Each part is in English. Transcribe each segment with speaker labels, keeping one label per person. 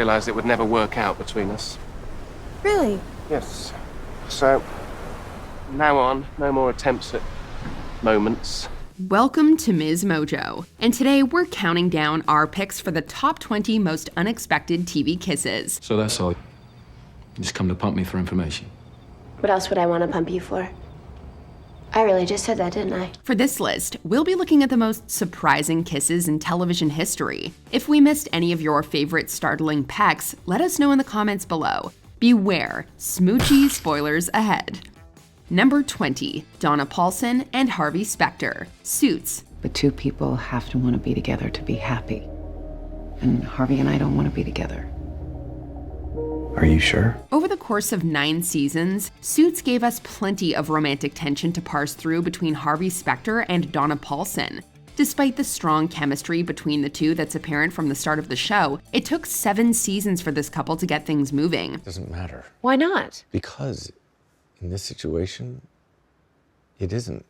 Speaker 1: realised it would never work out between us.
Speaker 2: Really?
Speaker 1: Yes. So, now on, no more attempts at moments.
Speaker 3: Welcome to MsMojo, and today we're counting down our picks for the top 20 most unexpected TV kisses.
Speaker 4: So that's all. You just come to pump me for information.
Speaker 2: What else would I want to pump you for? I really just said that, didn't I?
Speaker 3: For this list, we'll be looking at the most surprising kisses in television history. If we missed any of your favorite startling pecks, let us know in the comments below. Beware, smoochy spoilers ahead. Number 20, Donna Paulson and Harvey Specter, Suits.
Speaker 5: But two people have to want to be together to be happy. And Harvey and I don't want to be together.
Speaker 6: Are you sure?
Speaker 3: Over the course of 9 seasons, Suits gave us plenty of romantic tension to parse through between Harvey Specter and Donna Paulson. Despite the strong chemistry between the two that's apparent from the start of the show, it took 7 seasons for this couple to get things moving.
Speaker 6: It doesn't matter.
Speaker 2: Why not?
Speaker 6: Because in this situation, it isn't.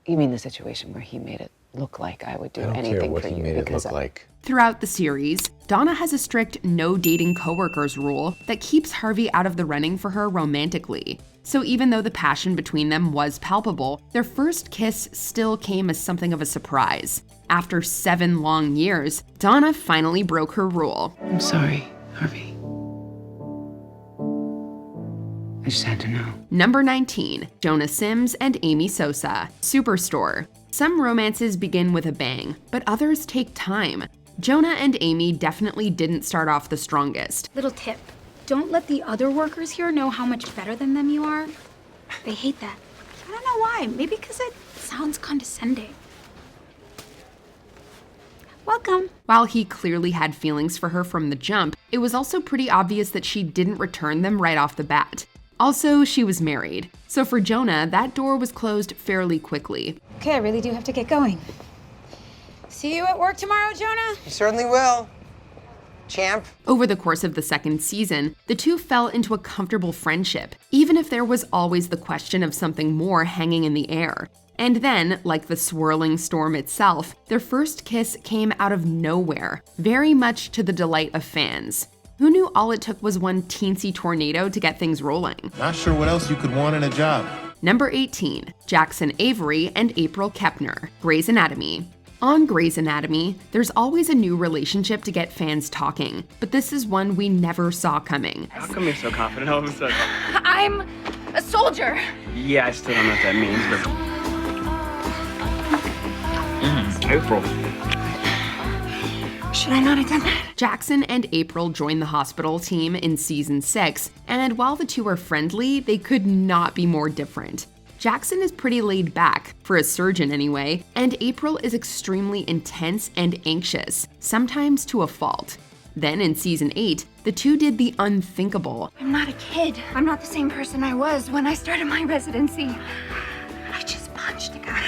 Speaker 5: You mean the situation where he made it look like I would do
Speaker 6: I don't
Speaker 5: anything
Speaker 6: care what
Speaker 5: for
Speaker 6: he
Speaker 5: you
Speaker 6: made it
Speaker 5: because
Speaker 6: look like.
Speaker 3: Throughout the series, Donna has a strict no dating coworkers rule that keeps Harvey out of the running for her romantically. So even though the passion between them was palpable, their first kiss still came as something of a surprise. After 7 long years, Donna finally broke her rule.
Speaker 5: I'm sorry, Harvey. I just had to know.
Speaker 3: Number 19, Jonah Sims and Amy Sosa, Superstore. Some romances begin with a bang, but others take time. Jonah and Amy definitely didn't start off the strongest.
Speaker 7: Little tip, don't let the other workers here know how much better than them you are. They hate that. I don't know why, maybe because it sounds condescending. Welcome.
Speaker 3: While he clearly had feelings for her from the jump, it was also pretty obvious that she didn't return them right off the bat. Also, she was married. So for Jonah, that door was closed fairly quickly.
Speaker 7: Okay, I really do have to get going. See you at work tomorrow, Jonah?
Speaker 8: You certainly will, champ.
Speaker 3: Over the course of the 2nd season, the two fell into a comfortable friendship, even if there was always the question of something more hanging in the air. And then, like the swirling storm itself, their first kiss came out of nowhere, very much to the delight of fans. Who knew all it took was one teensy tornado to get things rolling?
Speaker 9: Not sure what else you could want in a job.
Speaker 3: Number 18, Jackson Avery and April Kepner, Grey's Anatomy. On Grey's Anatomy, there's always a new relationship to get fans talking, but this is one we never saw coming.
Speaker 10: How come you're so confident all of a sudden?
Speaker 7: I'm a soldier.
Speaker 10: Yeah, I still don't know what that means, but... April.
Speaker 7: Should I not have done that?
Speaker 3: Jackson and April join the hospital team in season 6, and while the two are friendly, they could not be more different. Jackson is pretty laid back, for a surgeon anyway, and April is extremely intense and anxious, sometimes to a fault. Then in season 8, the two did the unthinkable.
Speaker 7: I'm not a kid. I'm not the same person I was when I started my residency. I just punched a guy,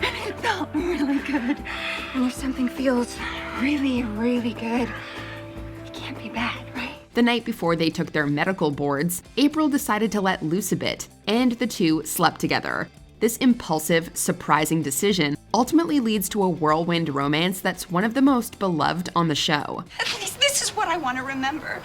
Speaker 7: and it felt really good. And if something feels really, really good, it can't be bad, right?
Speaker 3: The night before they took their medical boards, April decided to let loose a bit, and the two slept together. This impulsive, surprising decision ultimately leads to a whirlwind romance that's one of the most beloved on the show.
Speaker 7: This is what I want to remember.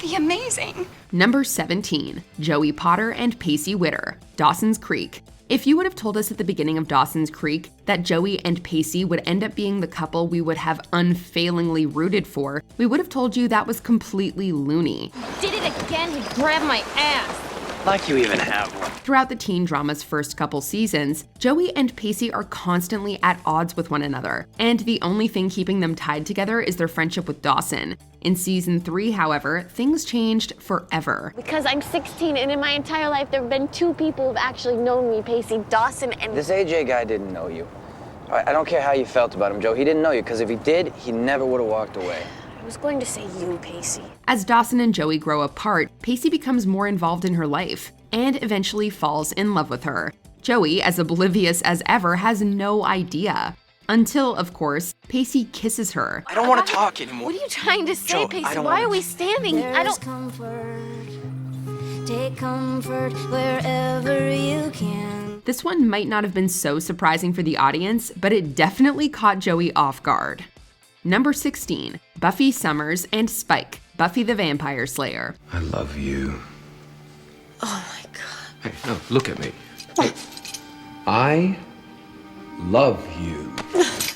Speaker 7: The amazing.
Speaker 3: Number 17, Joey Potter and Pacey Witter, Dawson's Creek. If you would have told us at the beginning of Dawson's Creek that Joey and Pacey would end up being the couple we would have unfailingly rooted for, we would have told you that was completely loony.
Speaker 2: Did it again, he grabbed my ass.
Speaker 10: Like you even have one.
Speaker 3: Throughout the teen drama's first couple seasons, Joey and Pacey are constantly at odds with one another, and the only thing keeping them tied together is their friendship with Dawson. In season 3, however, things changed forever.
Speaker 2: Because I'm 16 and in my entire life there have been 2 people who've actually known me, Pacey, Dawson and...
Speaker 8: This AJ guy didn't know you. I don't care how you felt about him, Joe. He didn't know you, because if he did, he never would have walked away.
Speaker 2: I was going to say you, Pacey.
Speaker 3: As Dawson and Joey grow apart, Pacey becomes more involved in her life, and eventually falls in love with her. Joey, as oblivious as ever, has no idea. Until, of course, Pacey kisses her.
Speaker 10: I don't want to talk anymore.
Speaker 2: What are you trying to say,
Speaker 10: Joe,
Speaker 2: Pacey? Why are we standing? I don't...
Speaker 11: Take comfort wherever you can.
Speaker 3: This one might not have been so surprising for the audience, but it definitely caught Joey off guard. Number 16, Buffy Summers and Spike, Buffy the Vampire Slayer.
Speaker 6: I love you.
Speaker 11: Oh my god.
Speaker 6: Hey, no, look at me. I love you.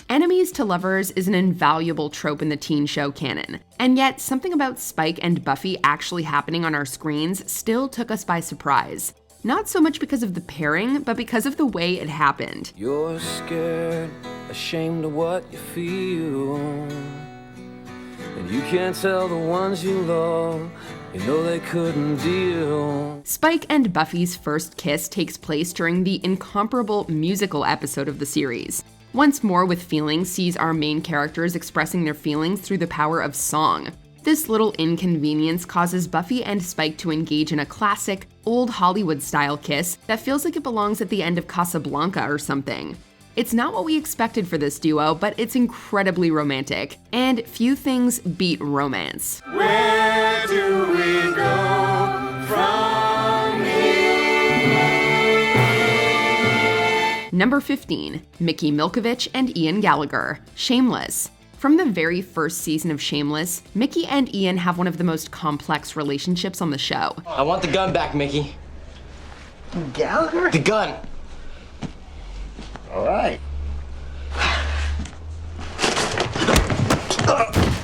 Speaker 3: Enemies to lovers is an invaluable trope in the teen show canon, and yet something about Spike and Buffy actually happening on our screens still took us by surprise. Not so much because of the pairing, but because of the way it happened.
Speaker 12: You're scared, ashamed of what you feel, and you can't tell the ones you love, you know they couldn't deal.
Speaker 3: Spike and Buffy's first kiss takes place during the incomparable musical episode of the series. Once More with Feelings sees our main characters expressing their feelings through the power of song. This little inconvenience causes Buffy and Spike to engage in a classic, old Hollywood-style kiss that feels like it belongs at the end of Casablanca or something. It's not what we expected for this duo, but it's incredibly romantic, and few things beat romance.
Speaker 12: Where do we go from here?
Speaker 3: Number 15, Mickey Milkovich and Ian Gallagher, Shameless. From the very first season of Shameless, Mickey and Ian have one of the most complex relationships on the show.
Speaker 10: I want the gun back, Mickey.
Speaker 1: Gallagher?
Speaker 10: The gun.
Speaker 1: All right.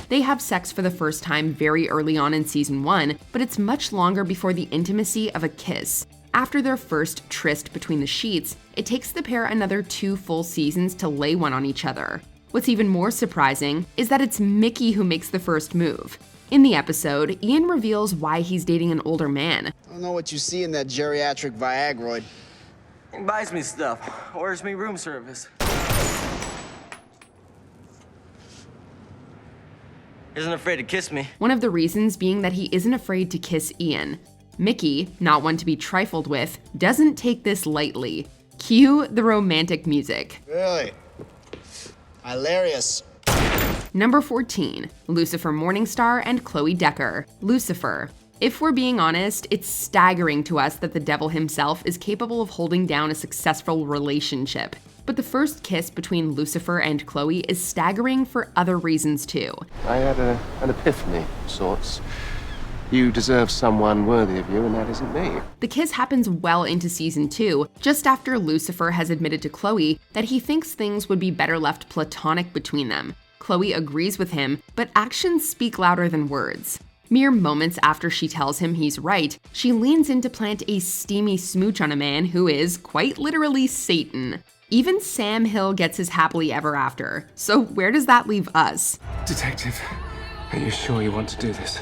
Speaker 3: They have sex for the first time very early on in season 1, but it's much longer before the intimacy of a kiss. After their first tryst between the sheets, it takes the pair another 2 full seasons to lay one on each other. What's even more surprising is that it's Mickey who makes the first move. In the episode, Ian reveals why he's dating an older man.
Speaker 13: I don't know what you see in that geriatric Viagroid.
Speaker 10: He buys me stuff, orders me room service. Isn't afraid to kiss me.
Speaker 3: One of the reasons being that he isn't afraid to kiss Ian. Mickey, not one to be trifled with, doesn't take this lightly. Cue the romantic music.
Speaker 13: Really? Hilarious.
Speaker 3: Number 14, Lucifer Morningstar and Chloe Decker, Lucifer. If we're being honest, it's staggering to us that the devil himself is capable of holding down a successful relationship. But the first kiss between Lucifer and Chloe is staggering for other reasons too.
Speaker 1: I had an epiphany of sorts. You deserve someone worthy of you, and that isn't me.
Speaker 3: The kiss happens well into season 2, just after Lucifer has admitted to Chloe that he thinks things would be better left platonic between them. Chloe agrees with him, but actions speak louder than words. Mere moments after she tells him he's right, she leans in to plant a steamy smooch on a man who is, quite literally, Satan. Even Sam Hill gets his happily ever after. So where does that leave us?
Speaker 14: Detective, are you sure you want to do this?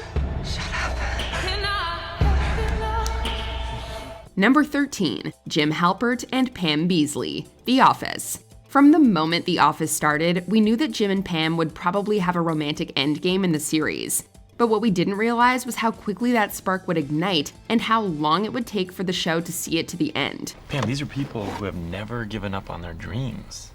Speaker 3: Number 13, Jim Halpert and Pam Beesly, The Office. From the moment The Office started, we knew that Jim and Pam would probably have a romantic endgame in the series. But what we didn't realize was how quickly that spark would ignite and how long it would take for the show to see it to the end.
Speaker 15: Pam, these are people who have never given up on their dreams.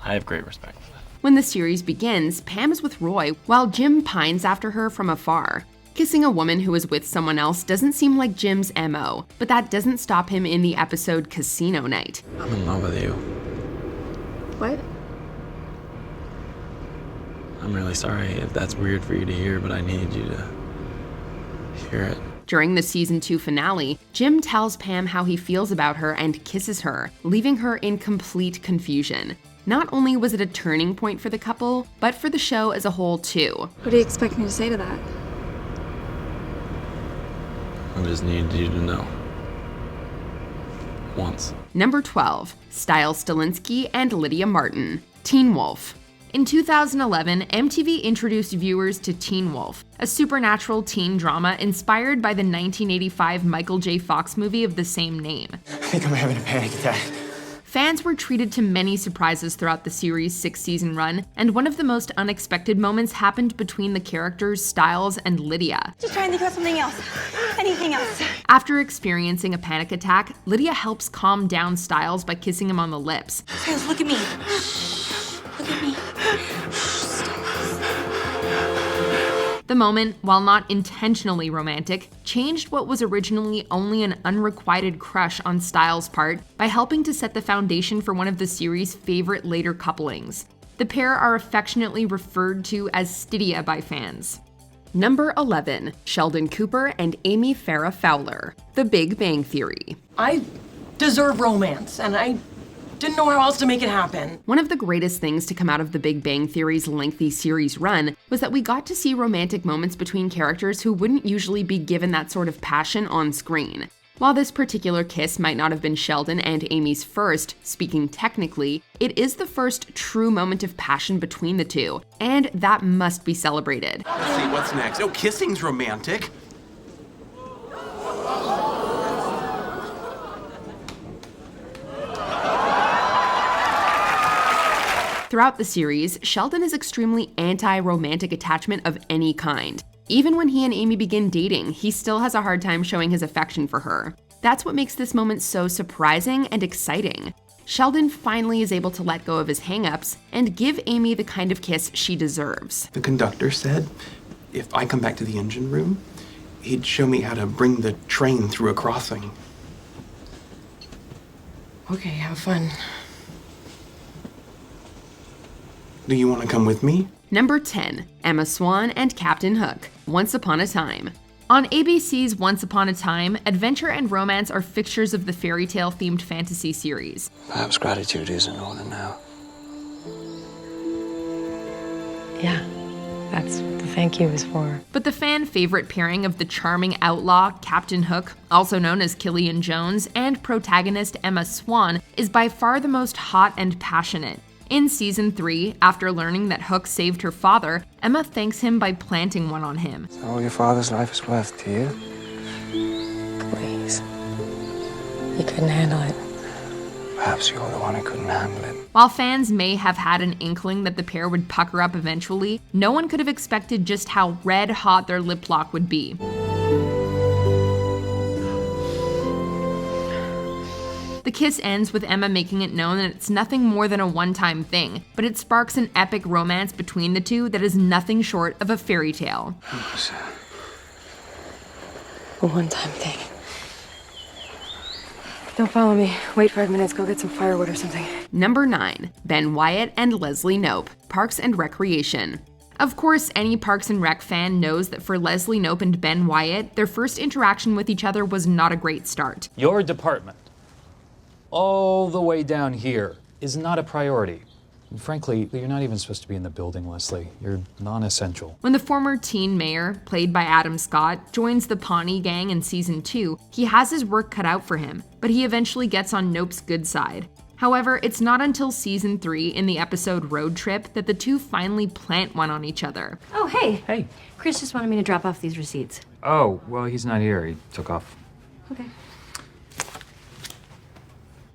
Speaker 15: I have great respect for that.
Speaker 3: When the series begins, Pam is with Roy while Jim pines after her from afar. Kissing a woman who is with someone else doesn't seem like Jim's MO, but that doesn't stop him in the episode Casino Night.
Speaker 6: I'm in love with you.
Speaker 3: What?
Speaker 6: I'm really sorry if that's weird for you to hear, but I need you to hear it.
Speaker 3: During the season 2 finale, Jim tells Pam how he feels about her and kisses her, leaving her in complete confusion. Not only was it a turning point for the couple, but for the show as a whole too.
Speaker 16: What do you expect me to say to that?
Speaker 6: I just need you to know. Once.
Speaker 3: Number 12, Stiles Stilinski and Lydia Martin, Teen Wolf. In 2011, MTV introduced viewers to Teen Wolf, a supernatural teen drama inspired by the 1985 Michael J. Fox movie of the same name.
Speaker 10: I think I'm having a panic attack.
Speaker 3: Fans were treated to many surprises throughout the series' 6-season run, and one of the most unexpected moments happened between the characters Stiles and Lydia.
Speaker 16: Just trying to think about something else. Anything else.
Speaker 3: After experiencing a panic attack, Lydia helps calm down Stiles by kissing him on the lips.
Speaker 16: Stiles, look at me. Look at me.
Speaker 3: The moment, while not intentionally romantic, changed what was originally only an unrequited crush on Stiles' part by helping to set the foundation for one of the series' favorite later couplings. The pair are affectionately referred to as Stydia by fans. Number 11, Sheldon Cooper and Amy Farrah Fowler, The Big Bang Theory.
Speaker 17: I deserve romance, and I didn't know how else to make it happen.
Speaker 3: One of the greatest things to come out of The Big Bang Theory's lengthy series run was that we got to see romantic moments between characters who wouldn't usually be given that sort of passion on screen. While this particular kiss might not have been Sheldon and Amy's first, speaking technically, it is the first true moment of passion between the two, and that must be celebrated.
Speaker 18: Let's see, what's next? Oh, kissing's romantic.
Speaker 3: Throughout the series, Sheldon is extremely anti-romantic attachment of any kind. Even when he and Amy begin dating, he still has a hard time showing his affection for her. That's what makes this moment so surprising and exciting. Sheldon finally is able to let go of his hang-ups and give Amy the kind of kiss she deserves.
Speaker 18: The conductor said if I come back to the engine room, he'd show me how to bring the train through a crossing.
Speaker 17: Okay, have fun.
Speaker 18: Do you want to come with me?
Speaker 3: Number 10, Emma Swan and Captain Hook, Once Upon a Time. On ABC's Once Upon a Time, adventure and romance are fixtures of the fairy tale-themed fantasy series.
Speaker 6: Perhaps gratitude is in order now.
Speaker 19: Yeah, that's what the thank you is for.
Speaker 3: But the fan favorite pairing of the charming outlaw, Captain Hook, also known as Killian Jones, and protagonist Emma Swan, is by far the most hot and passionate. In season 3, after learning that Hook saved her father, Emma thanks him by planting one on him.
Speaker 6: Is that all your father's life is worth to you?
Speaker 19: Please. He couldn't handle it.
Speaker 6: Perhaps you're the one who couldn't handle it.
Speaker 3: While fans may have had an inkling that the pair would pucker up eventually, no one could have expected just how red hot their lip lock would be. The kiss ends with Emma making it known that it's nothing more than a one-time thing, but it sparks an epic romance between the two that is nothing short of a fairy tale.
Speaker 19: A one-time thing. Don't follow me. Wait 5 minutes, go get some firewood or something.
Speaker 3: Number 9, Ben Wyatt and Leslie Knope, Parks and Recreation. Of course, any Parks and Rec fan knows that for Leslie Knope and Ben Wyatt, their first interaction with each other was not a great start.
Speaker 20: Your department, all the way down here, is not a priority. And frankly, you're not even supposed to be in the building, Leslie. You're non-essential.
Speaker 3: When the former teen mayor, played by Adam Scott, joins the Pawnee gang in season 2, he has his work cut out for him, but he eventually gets on Knope's good side. However, it's not until season 3 in the episode Road Trip that the two finally plant one on each other.
Speaker 21: Oh, hey.
Speaker 20: Hey.
Speaker 21: Chris just wanted me to drop off these receipts.
Speaker 20: Oh, well, he's not here. He took off.
Speaker 21: Okay.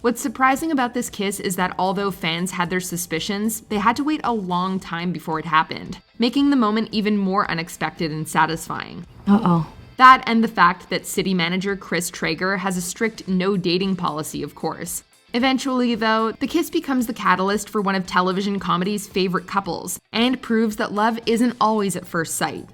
Speaker 3: What's surprising about this kiss is that although fans had their suspicions, they had to wait a long time before it happened, making the moment even more unexpected and satisfying.
Speaker 21: Uh-oh.
Speaker 3: That and the fact that city manager Chris Traeger has a strict no dating policy, of course. Eventually, though, the kiss becomes the catalyst for one of television comedy's favorite couples, and proves that love isn't always at first sight.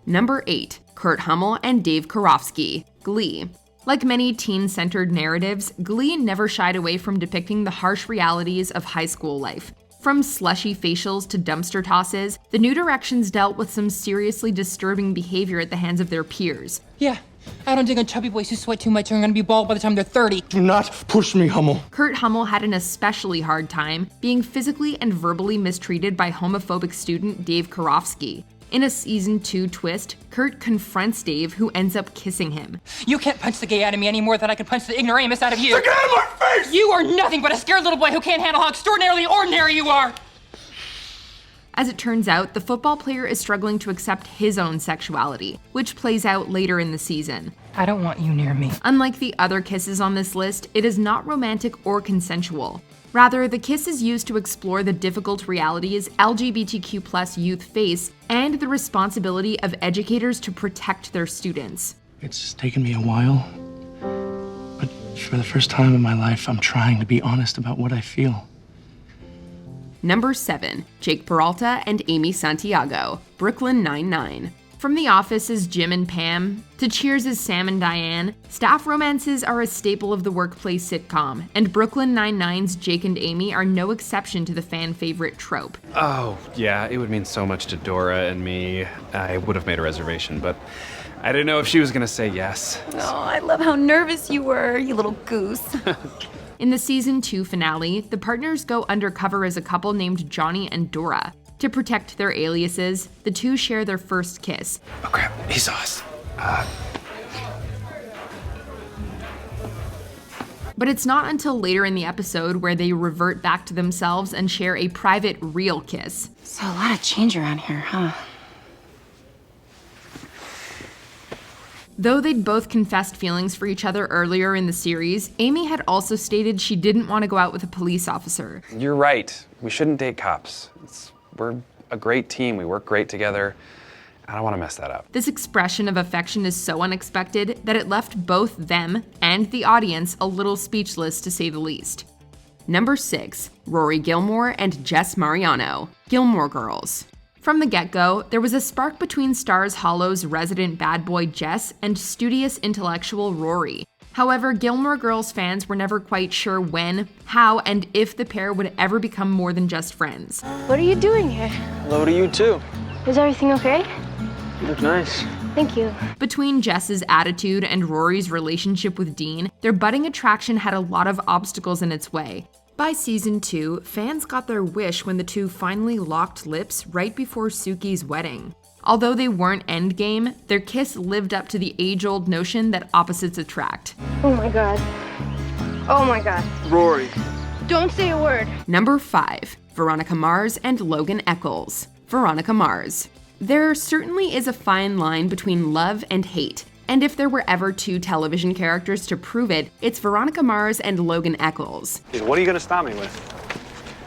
Speaker 3: Number 8, Kurt Hummel and Dave Karofsky, Glee. Like many teen-centered narratives, Glee never shied away from depicting the harsh realities of high school life. From slushy facials to dumpster tosses, the New Directions dealt with some seriously disturbing behavior at the hands of their peers.
Speaker 22: Yeah, I don't dig on chubby boys who sweat too much and are gonna be bald by the time they're 30.
Speaker 18: Do not push me, Hummel.
Speaker 3: Kurt Hummel had an especially hard time being physically and verbally mistreated by homophobic student Dave Karofsky. In a season 2 twist, Kurt confronts Dave, who ends up kissing him.
Speaker 22: You can't punch the gay out of me any more than I can punch the ignoramus out of you.
Speaker 18: Get out of my face!
Speaker 22: You are nothing but a scared little boy who can't handle how extraordinarily ordinary you are.
Speaker 3: As it turns out, the football player is struggling to accept his own sexuality, which plays out later in the season.
Speaker 22: I don't want you near me.
Speaker 3: Unlike the other kisses on this list, it is not romantic or consensual. Rather, the kiss is used to explore the difficult realities LGBTQ+ youth face and the responsibility of educators to protect their students.
Speaker 23: It's taken me a while, but for the first time in my life, I'm trying to be honest about what I feel.
Speaker 3: Number 7, Jake Peralta and Amy Santiago, Brooklyn Nine-Nine. From The Office's Jim and Pam to Cheers' Sam and Diane, staff romances are a staple of the workplace sitcom, and Brooklyn Nine-Nine's Jake and Amy are no exception to the fan favorite trope.
Speaker 4: Oh, yeah, it would mean so much to Dora and me. I would have made a reservation, but I didn't know if she was gonna say yes.
Speaker 16: Oh, I love how nervous you were, you little goose.
Speaker 3: In the season 2 finale, the partners go undercover as a couple named Johnny and Dora. To protect their aliases, the two share their first kiss.
Speaker 4: Oh crap, he saw us.
Speaker 3: But it's not until later in the episode where they revert back to themselves and share a private, real kiss.
Speaker 16: So a lot of change around here, huh?
Speaker 3: Though they'd both confessed feelings for each other earlier in the series, Amy had also stated she didn't want to go out with a police officer.
Speaker 4: You're right. We shouldn't date cops. We're a great team. We work great together. I don't want to mess that up.
Speaker 3: This expression of affection is so unexpected that it left both them and the audience a little speechless, to say the least. Number 6, Rory Gilmore and Jess Mariano, Gilmore Girls. From the get-go, there was a spark between Stars Hollow's resident bad boy Jess and studious intellectual Rory. However, Gilmore Girls fans were never quite sure when, how, and if the pair would ever become more than just friends.
Speaker 2: What are you doing here?
Speaker 8: Hello to you too.
Speaker 2: Is everything okay?
Speaker 8: You look nice.
Speaker 2: Thank you.
Speaker 3: Between Jess's attitude and Rory's relationship with Dean, their budding attraction had a lot of obstacles in its way. By season 2, fans got their wish when the two finally locked lips right before Suki's wedding. Although they weren't endgame, their kiss lived up to the age-old notion that opposites attract.
Speaker 2: Oh my god. Oh my god.
Speaker 8: Rory.
Speaker 2: Don't say a word.
Speaker 3: Number 5, Veronica Mars and Logan Echolls. Veronica Mars. There certainly is a fine line between love and hate, and if there were ever two television characters to prove it, it's Veronica Mars and Logan Echolls.
Speaker 4: What are you gonna stop me with?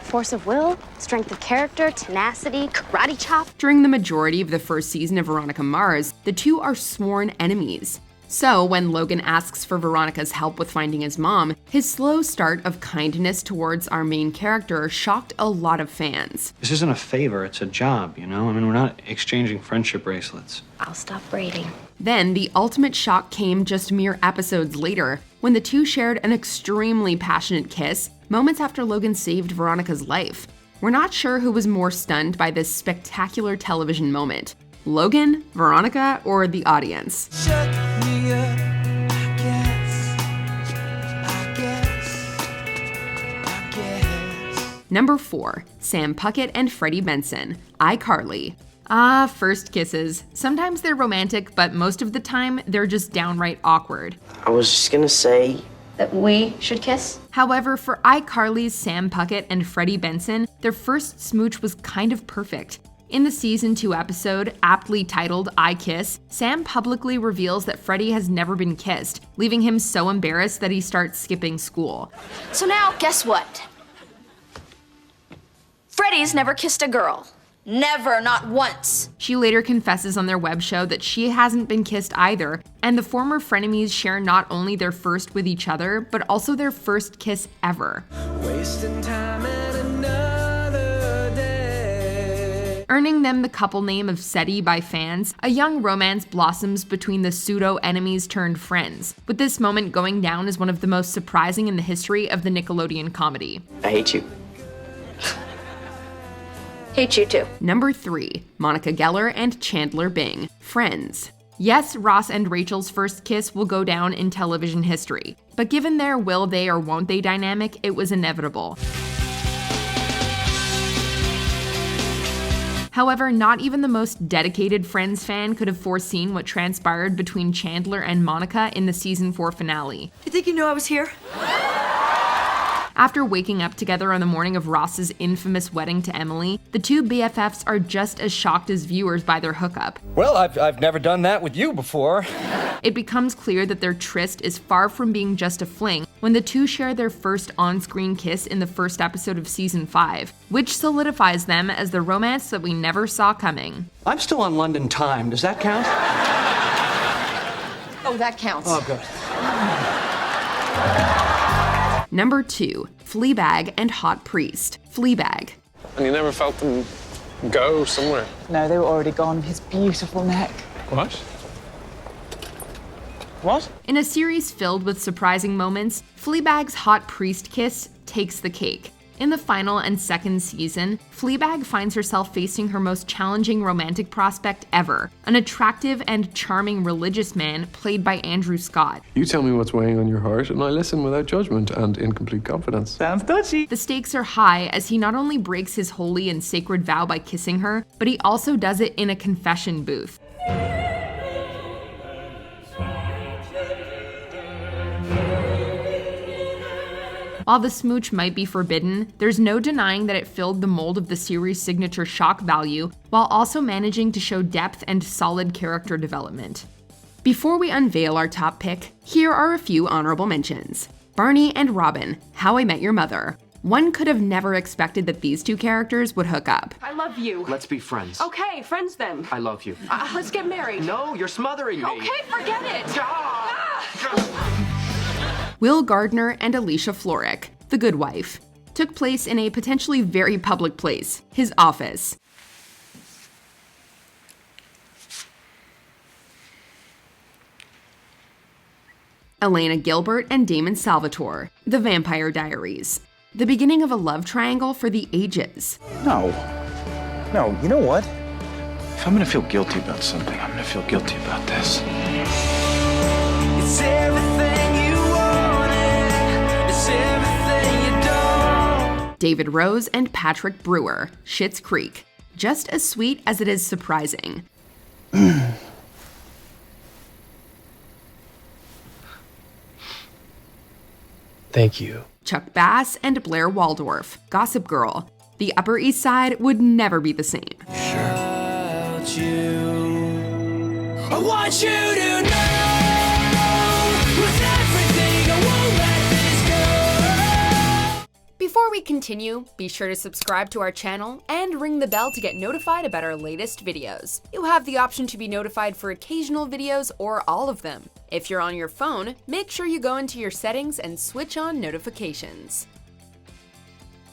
Speaker 2: Force of will, strength of character, tenacity, karate chop.
Speaker 3: During the majority of the first season of Veronica Mars, the two are sworn enemies. So when Logan asks for Veronica's help with finding his mom, his slow start of kindness towards our main character shocked a lot of fans.
Speaker 18: This isn't a favor, it's a job, you know? I mean, we're not exchanging friendship bracelets.
Speaker 2: I'll stop braiding.
Speaker 3: Then the ultimate shock came just mere episodes later, when the two shared an extremely passionate kiss moments after Logan saved Veronica's life. We're not sure who was more stunned by this spectacular television moment. Logan, Veronica, or the audience?
Speaker 12: Shut me up, I guess.
Speaker 3: Number 4, Sam Puckett and Freddie Benson, iCarly. Ah, first kisses. Sometimes they're romantic, but most of the time, they're just downright awkward.
Speaker 10: I was just gonna say
Speaker 2: that we should kiss?
Speaker 3: However, for iCarly's Sam Puckett and Freddie Benson, their first smooch was kind of perfect. In the season 2 episode, aptly titled I Kiss, Sam publicly reveals that Freddie has never been kissed, leaving him so embarrassed that he starts skipping school.
Speaker 5: So now, guess what? Freddie's never kissed a girl. Never, not once.
Speaker 3: She later confesses on their web show that she hasn't been kissed either, and the former frenemies share not only their first with each other, but also their first kiss ever.
Speaker 12: Wasting time and another day.
Speaker 3: Earning them the couple name of SETI by fans, a young romance blossoms between the pseudo-enemies turned friends, with this moment going down as one of the most surprising in the history of the Nickelodeon comedy.
Speaker 10: I hate you.
Speaker 2: Hate you too.
Speaker 3: Number 3, Monica Geller and Chandler Bing, Friends. Yes, Ross and Rachel's first kiss will go down in television history, but given their will they or won't they dynamic, it was inevitable. However, not even the most dedicated Friends fan could have foreseen what transpired between Chandler and Monica in the season 4 finale.
Speaker 16: You think you knew I was here?
Speaker 3: After waking up together on the morning of Ross's infamous wedding to Emily, the two BFFs are just as shocked as viewers by their hookup.
Speaker 9: Well, I've never done that with you before.
Speaker 3: It becomes clear that their tryst is far from being just a fling when the two share their first on-screen kiss in the first episode of season 5, which solidifies them as the romance that we never saw coming.
Speaker 18: I'm still on London time. Does that count?
Speaker 16: Oh, that counts.
Speaker 18: Oh, good.
Speaker 3: Number 2, Fleabag and Hot Priest, Fleabag.
Speaker 14: And you never felt them go somewhere?
Speaker 24: No, they were already gone. His beautiful neck.
Speaker 14: What?
Speaker 10: What?
Speaker 3: In a series filled with surprising moments, Fleabag's hot priest kiss takes the cake. In the final and second season, Fleabag finds herself facing her most challenging romantic prospect ever, an attractive and charming religious man played by Andrew Scott.
Speaker 14: You tell me what's weighing on your heart, and I listen without judgment and in complete confidence.
Speaker 10: Sounds touchy.
Speaker 3: The stakes are high as he not only breaks his holy and sacred vow by kissing her, but he also does it in a confession booth. While the smooch might be forbidden, there's no denying that it filled the mold of the series' signature shock value, while also managing to show depth and solid character development. Before we unveil our top pick, here are a few honorable mentions. Barney and Robin, How I Met Your Mother. One could have never expected that these two characters would hook up.
Speaker 17: I love you.
Speaker 9: Let's be friends.
Speaker 17: Okay, friends then.
Speaker 9: I love you.
Speaker 17: Let's get married.
Speaker 9: No, you're smothering me.
Speaker 17: Okay, forget it.
Speaker 3: Will Gardner and Alicia Florrick, The Good Wife, took place in a potentially very public place, his office. Elena Gilbert and Damon Salvatore, The Vampire Diaries, the beginning of a love triangle for the ages.
Speaker 8: No, you know what? If I'm gonna feel guilty about something, I'm gonna feel guilty about this.
Speaker 12: It's everything you wanted. It's everything you don't.
Speaker 3: David Rose and Patrick Brewer, Schitt's Creek, just as sweet as it is surprising.
Speaker 23: Thank you.
Speaker 3: Chuck Bass and Blair Waldorf, Gossip Girl. The Upper East Side would never be the same.
Speaker 12: I want you to know with everything I won't let this go.
Speaker 3: Before we continue, be sure to subscribe to our channel and ring the bell to get notified about our latest videos. You have the option to be notified for occasional videos or all of them. If you're on your phone, make sure you go into your settings and switch on notifications.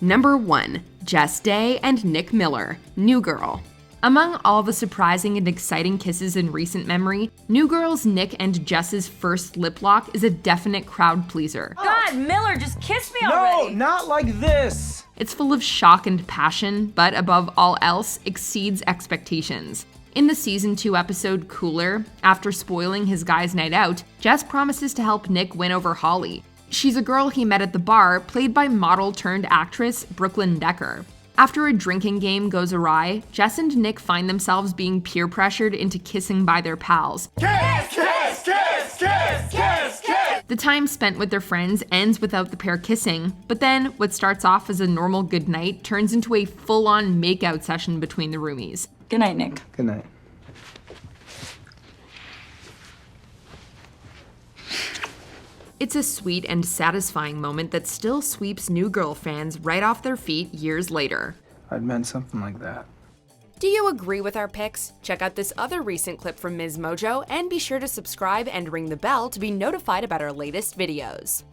Speaker 3: Number 1. Jess Day and Nick Miller, New Girl. Among all the surprising and exciting kisses in recent memory, New Girl's Nick and Jess's first lip lock is a definite crowd pleaser.
Speaker 16: God, Miller, just kiss me already.
Speaker 10: No, not like this.
Speaker 3: It's full of shock and passion, but above all else, exceeds expectations. In the season 2 episode Cooler, after spoiling his guy's night out, Jess promises to help Nick win over Holly. She's a girl he met at the bar, played by model-turned-actress Brooklyn Decker. After a drinking game goes awry, Jess and Nick find themselves being peer pressured into kissing by their pals.
Speaker 12: Kiss, kiss, kiss, kiss, kiss, kiss.
Speaker 3: The time spent with their friends ends without the pair kissing, but then what starts off as a normal goodnight turns into a full-on makeout session between the roomies.
Speaker 16: Good night, Nick.
Speaker 8: Good night.
Speaker 3: It's a sweet and satisfying moment that still sweeps New Girl fans right off their feet years later.
Speaker 8: I'd meant something like that.
Speaker 3: Do you agree with our picks? Check out this other recent clip from MsMojo and be sure to subscribe and ring the bell to be notified about our latest videos.